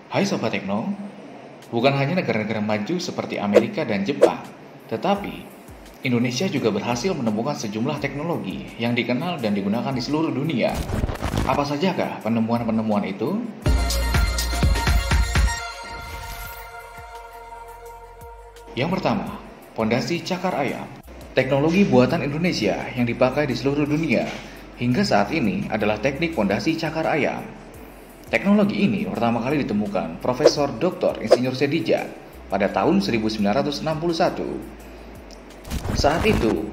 Hai Sobat Tekno, bukan hanya negara-negara maju seperti Amerika dan Jepang, tetapi Indonesia juga berhasil menemukan sejumlah teknologi yang dikenal dan digunakan di seluruh dunia. Apa sajakah penemuan-penemuan itu? Yang pertama, pondasi cakar ayam. Teknologi buatan Indonesia yang dipakai di seluruh dunia hingga saat ini adalah teknik pondasi cakar ayam. Teknologi ini pertama kali ditemukan Profesor Dr. Insinyur Sedija pada tahun 1961. Saat itu,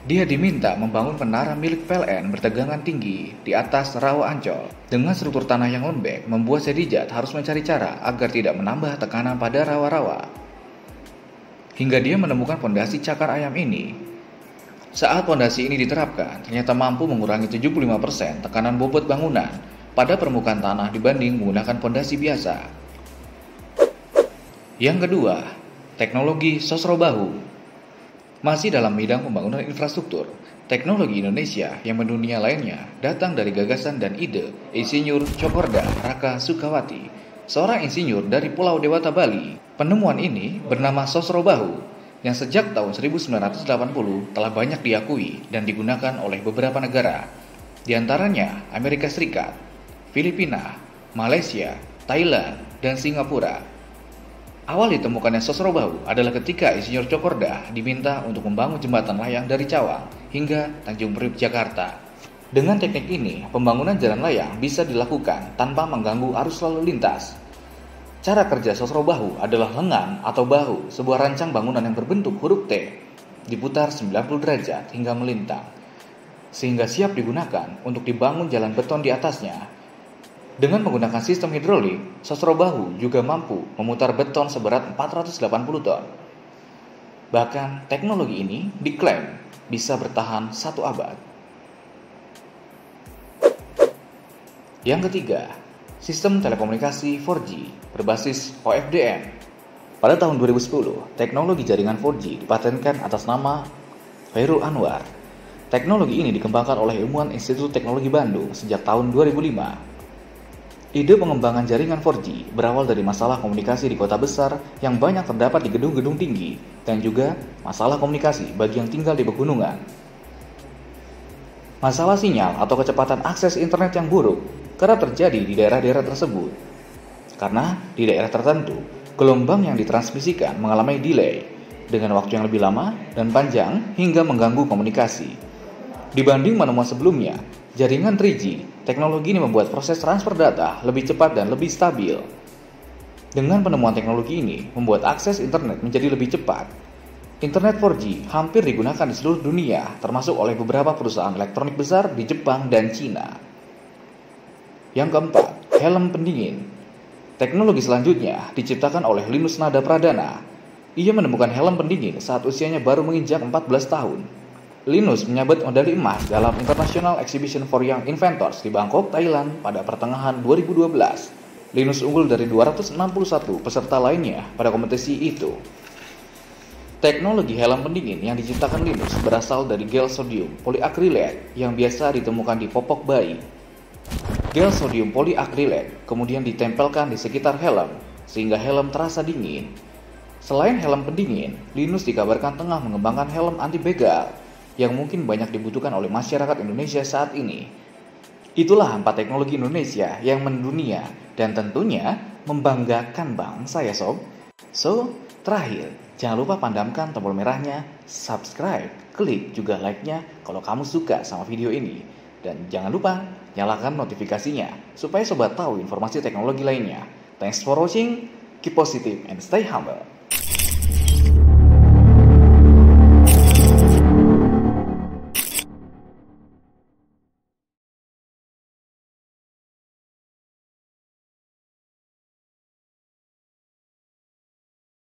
dia diminta membangun menara milik PLN bertegangan tinggi di atas rawa Ancol. Dengan struktur tanah yang lembek, membuat Sedija harus mencari cara agar tidak menambah tekanan pada rawa-rawa. Hingga dia menemukan pondasi cakar ayam ini. Saat pondasi ini diterapkan, ternyata mampu mengurangi 75% tekanan bobot bangunan pada permukaan tanah dibanding menggunakan pondasi biasa. Yang kedua, teknologi sosrobahu. Masih dalam bidang pembangunan infrastruktur, teknologi Indonesia yang mendunia lainnya datang dari gagasan dan ide Insinyur Cokorda Raka Sukawati, seorang insinyur dari Pulau Dewata Bali. Penemuan ini bernama sosrobahu yang sejak tahun 1980 telah banyak diakui dan digunakan oleh beberapa negara, di antaranya Amerika Serikat, Filipina, Malaysia, Thailand, dan Singapura. Awal ditemukannya sosrobahu adalah ketika Insinyur Cokorda diminta untuk membangun jembatan layang dari Cawang hingga Tanjung Priok, Jakarta. Dengan teknik ini, pembangunan jalan layang bisa dilakukan tanpa mengganggu arus lalu lintas. Cara kerja sosrobahu adalah lengan atau bahu, sebuah rancang bangunan yang berbentuk huruf T, diputar 90 derajat hingga melintang, sehingga siap digunakan untuk dibangun jalan beton di atasnya. Dengan menggunakan sistem hidrolik, sosrobahu juga mampu memutar beton seberat 480 ton. Bahkan teknologi ini diklaim bisa bertahan 1 abad. Yang ketiga, sistem telekomunikasi 4G berbasis OFDM. Pada tahun 2010, teknologi jaringan 4G dipatenkan atas nama Khairul Anwar. Teknologi ini dikembangkan oleh ilmuwan Institut Teknologi Bandung sejak tahun 2005. Ide pengembangan jaringan 4G berawal dari masalah komunikasi di kota besar yang banyak terdapat di gedung-gedung tinggi dan juga masalah komunikasi bagi yang tinggal di pegunungan. Masalah sinyal atau kecepatan akses internet yang buruk kerap terjadi di daerah-daerah tersebut. Karena di daerah tertentu, gelombang yang ditransmisikan mengalami delay dengan waktu yang lebih lama dan panjang hingga mengganggu komunikasi. Dibanding penemuan sebelumnya, jaringan 3G, teknologi ini membuat proses transfer data lebih cepat dan lebih stabil. Dengan penemuan teknologi ini, membuat akses internet menjadi lebih cepat. Internet 4G hampir digunakan di seluruh dunia, termasuk oleh beberapa perusahaan elektronik besar di Jepang dan Cina. Yang keempat, helm pendingin. Teknologi selanjutnya diciptakan oleh Linus Nada Pradana. Ia menemukan helm pendingin saat usianya baru menginjak 14 tahun. Linus menyabet medali emas dalam International Exhibition for Young Inventors di Bangkok, Thailand pada pertengahan 2012. Linus unggul dari 261 peserta lainnya pada kompetisi itu. Teknologi helm pendingin yang diciptakan Linus berasal dari gel sodium poliakrilat yang biasa ditemukan di popok bayi. Gel sodium poliakrilat kemudian ditempelkan di sekitar helm sehingga helm terasa dingin. Selain helm pendingin, Linus dikabarkan tengah mengembangkan helm anti begal yang mungkin banyak dibutuhkan oleh masyarakat Indonesia saat ini. Itulah 4 teknologi Indonesia yang mendunia dan tentunya membanggakan bangsa ya sob. So, terakhir, jangan lupa pandamkan tombol merahnya, subscribe, klik juga like-nya kalau kamu suka sama video ini. Dan jangan lupa nyalakan notifikasinya supaya sobat tahu informasi teknologi lainnya. Thanks for watching, keep positive and stay humble.